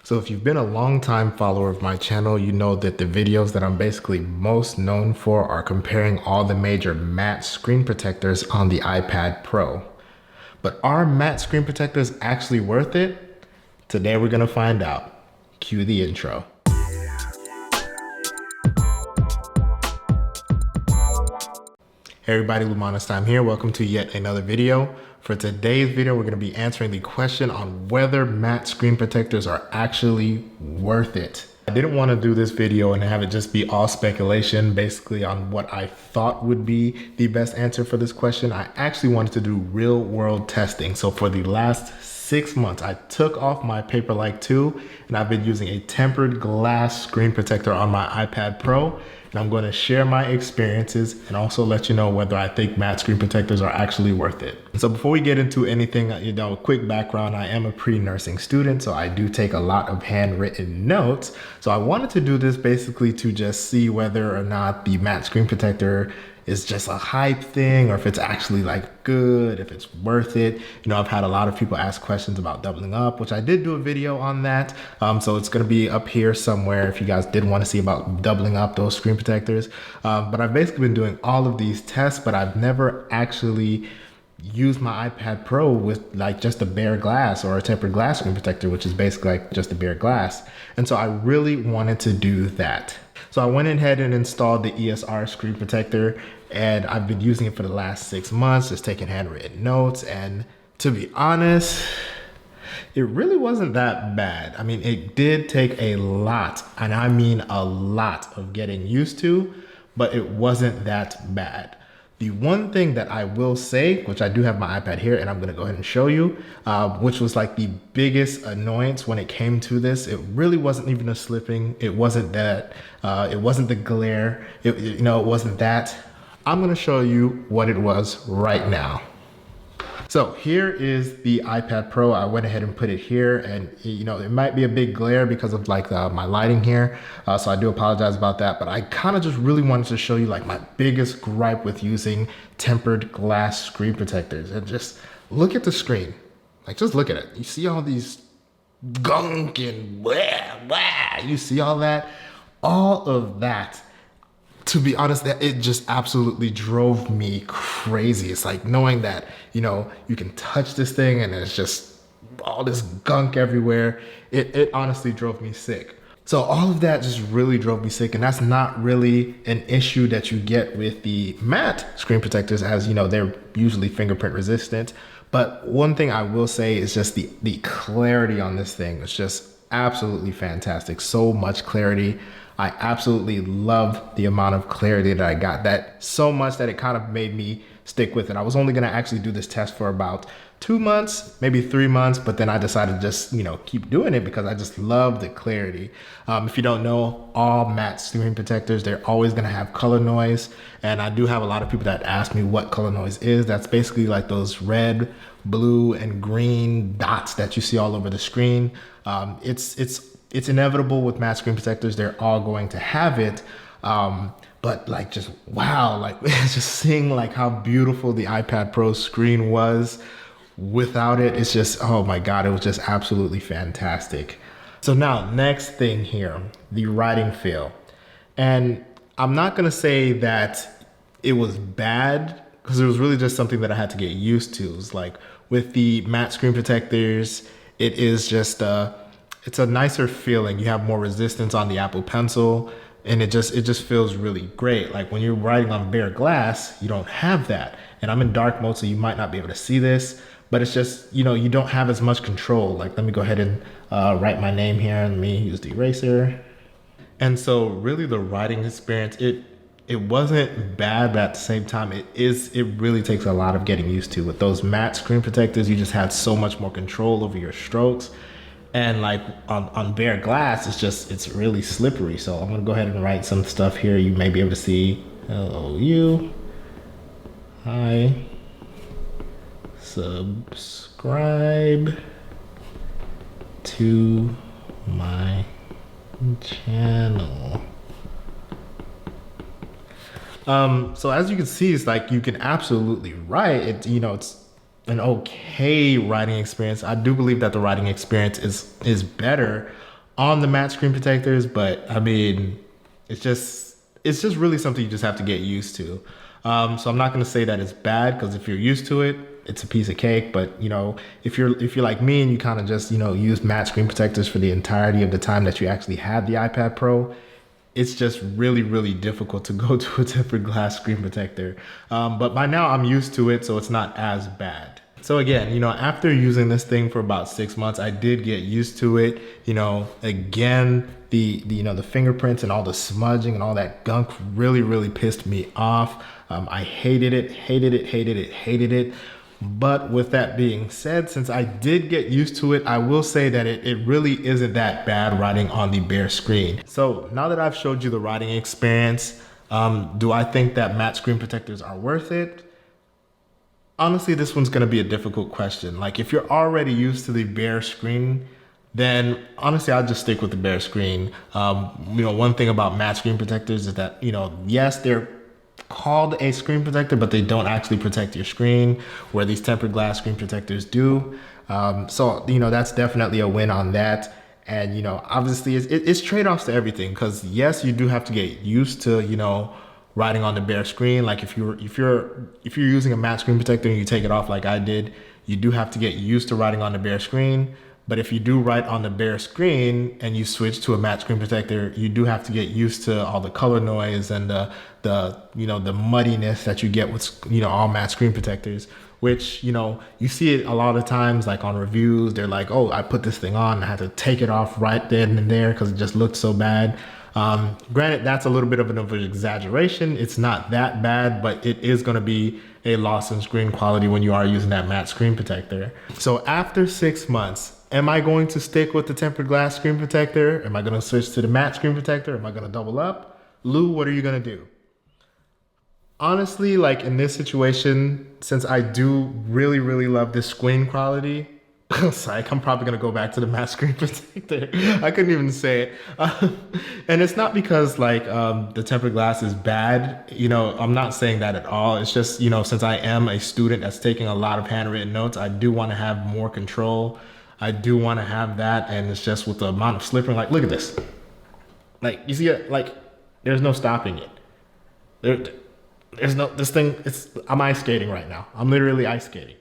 So if you've been a long time follower of my channel, you know that the videos that I'm basically most known for are comparing all the major matte screen protectors on the iPad Pro. But are matte screen protectors actually worth it? Today we're gonna find out. Cue the intro. Hey everybody, Lumanos Time here. Welcome to yet another video. For today's video, we're going to be answering the question on whether matte screen protectors are actually worth it. I didn't want to do this video and have it just be all speculation basically on what I thought would be the best answer for this question. I actually wanted to do real world testing. So for the last 6 months, I took off my Paperlike 2 and I've been using a tempered glass screen protector on my iPad Pro. And I'm going to share my experiences and also let you know whether I think matte screen protectors are actually worth it. So before we get into anything, a quick background, I am a pre-nursing student, so I do take a lot of handwritten notes. So I wanted to do this basically to just see whether or not the matte screen protector is just a hype thing or if it's actually like good, if it's worth it. You know, I've had a lot of people ask questions about doubling up, which I did do a video on that. So it's gonna be up here somewhere if you guys did want to see about doubling up those screen protectors. But I've basically been doing all of these tests, but I've never actually used my iPad Pro with like just a bare glass or a tempered glass screen protector, which is basically like just a bare glass. And so I really wanted to do that. So I went ahead and installed the ESR screen protector, and I've been using it for the last 6 months, just taking handwritten notes. And to be honest, it really wasn't that bad. I mean, it did take a lot, and I mean a lot of getting used to, but it wasn't that bad. The one thing that I will say, which I do have my iPad here and I'm gonna go ahead and show you, which was like the biggest annoyance when it came to this, it really wasn't even a slipping. It wasn't that, it wasn't the glare. It wasn't that. I'm gonna show you what it was right now. So here is the iPad Pro. I went ahead and put it here, and it might be a big glare because of like my lighting here. So I do apologize about that, but I kind of just really wanted to show you like my biggest gripe with using tempered glass screen protectors. And just look at the screen, like just look at it. You see all these gunk and blah, blah. You see all that? All of that. To be honest, that it just absolutely drove me crazy. It's like knowing that, you can touch this thing and it's just all this gunk everywhere. It honestly drove me sick. So all of that just really drove me sick. And that's not really an issue that you get with the matte screen protectors, as they're usually fingerprint resistant. But one thing I will say is just the clarity on this thing is just absolutely fantastic. So much clarity. I absolutely love the amount of clarity that I got. That so much that it kind of made me stick with it. I was only gonna actually do this test for about 2 months, maybe 3 months, but then I decided to just, keep doing it because I just love the clarity. If you don't know, all matte screen protectors, they're always gonna have color noise. And I do have a lot of people that ask me what color noise is. That's basically like those red, blue, and green dots that you see all over the screen. It's inevitable with matte screen protectors. They're all going to have it. But like, just wow, like just seeing like how beautiful the iPad Pro screen was without it, it's just, oh my God, it was just absolutely fantastic. So now, next thing here, the writing feel. And I'm not gonna say that it was bad, because it was really just something that I had to get used to. It's like with the matte screen protectors, it is just it's a nicer feeling. You have more resistance on the Apple Pencil, and it just feels really great. Like when you're writing on bare glass, you don't have that. And I'm in dark mode, so you might not be able to see this, but it's just, you don't have as much control. Like, let me go ahead and write my name here, and let me use the eraser. And so really the writing experience, it wasn't bad, but at the same time, it really takes a lot of getting used to. With those matte screen protectors, you just had so much more control over your strokes. And like on bare glass, it's really slippery. So I'm gonna go ahead and write some stuff here. You may be able to see, hello you, hi, subscribe to my channel. So as you can see, it's like you can absolutely write it. It's an okay writing experience. I do believe that the writing experience is better on the matte screen protectors, but I mean, it's just really something you just have to get used to. So I'm not going to say that it's bad, because if you're used to it, it's a piece of cake. But you know, if you're like me and you kind of just, you know, use matte screen protectors for the entirety of the time that you actually had the iPad Pro, it's just really, really difficult to go to a tempered glass screen protector. But by now I'm used to it, so it's not as bad. So again, you know, after using this thing for about 6 months, I did get used to it. You know, again, the you know, the fingerprints and all the smudging and all that gunk really, really pissed me off. I hated it, hated it, hated it, hated it. But with that being said, since I did get used to it, I will say that it really isn't that bad writing on the bare screen. So now that I've showed you the writing experience, do I think that matte screen protectors are worth it? Honestly, this one's gonna be a difficult question. Like, if you're already used to the bare screen, then honestly, I'll just stick with the bare screen. You know, one thing about matte screen protectors is that, you know, yes, they're called a screen protector, but they don't actually protect your screen, where these tempered glass screen protectors do. So, you know, that's definitely a win on that. And, you know, obviously it's trade-offs to everything, because yes, you do have to get used to, you know, writing on the bare screen. Like if you're using a matte screen protector and you take it off like I did, you do have to get used to writing on the bare screen. But if you do write on the bare screen and you switch to a matte screen protector, you do have to get used to all the color noise and the you know, the muddiness that you get with, you know, all matte screen protectors, which, you know, you see it a lot of times, like on reviews. They're like, oh, I put this thing on and I had to take it off right then and there because it just looked so bad. Granted, that's a little bit of an exaggeration. It's not that bad, but it is going to be a loss in screen quality when you are using that matte screen protector. So after 6 months, am I going to stick with the tempered glass screen protector? Am I going to switch to the matte screen protector? Am I going to double up? Lou, what are you going to do? Honestly, like in this situation, since I do really, really love this screen quality, psych, I'm probably gonna go back to the matte screen protector. I couldn't even say it. And it's not because like the tempered glass is bad. You know, I'm not saying that at all. It's just, you know, since I am a student that's taking a lot of handwritten notes, I do want to have more control. I do want to have that, and it's just with the amount of slipping. Like, look at this. Like, you see it? Like, there's no stopping it. There's no, this thing, I'm ice skating right now. I'm literally ice skating.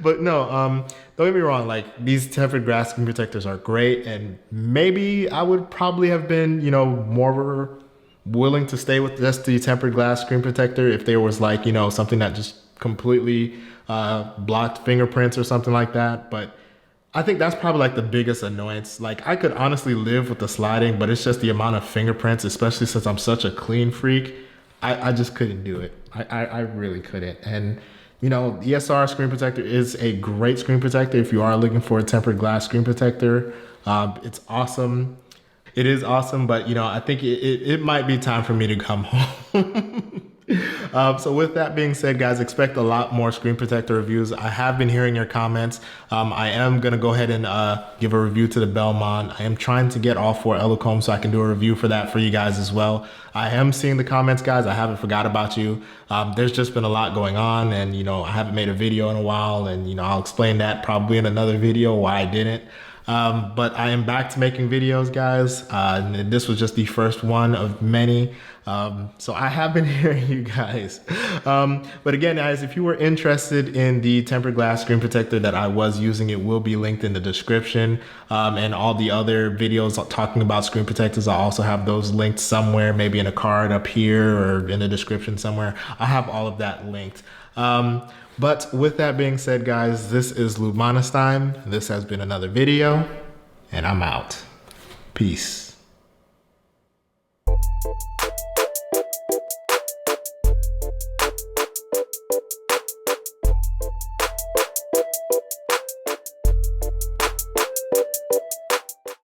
But no, don't get me wrong, like these tempered glass screen protectors are great, and maybe I would probably have been, you know, more willing to stay with just the tempered glass screen protector if there was like, you know, something that just completely blocked fingerprints or something like that. But I think that's probably like the biggest annoyance. Like I could honestly live with the sliding, but it's just the amount of fingerprints, especially since I'm such a clean freak. I just couldn't do it. I really couldn't. And you know, ESR screen protector is a great screen protector if you are looking for a tempered glass screen protector. It's awesome. It is awesome, but you know, I think it might be time for me to come home. So with that being said, guys, expect a lot more screen protector reviews. I have been hearing your comments. I am going to go ahead and give a review to the Belmont. I am trying to get all 4 Elocombs so I can do a review for that for you guys as well. I am seeing the comments, guys. I haven't forgot about you. There's just been a lot going on, and you know, I haven't made a video in a while, and you know, I'll explain that probably in another video why I didn't. But I am back to making videos, guys. And this was just the first one of many. So I have been hearing you guys. But again, guys, if you were interested in the tempered glass screen protector that I was using, it will be linked in the description. And all the other videos talking about screen protectors, I also have those linked somewhere, maybe in a card up here or in the description somewhere. I have all of that linked. But with that being said, guys, this is Lou Monestein. This has been another video, and I'm out. Peace.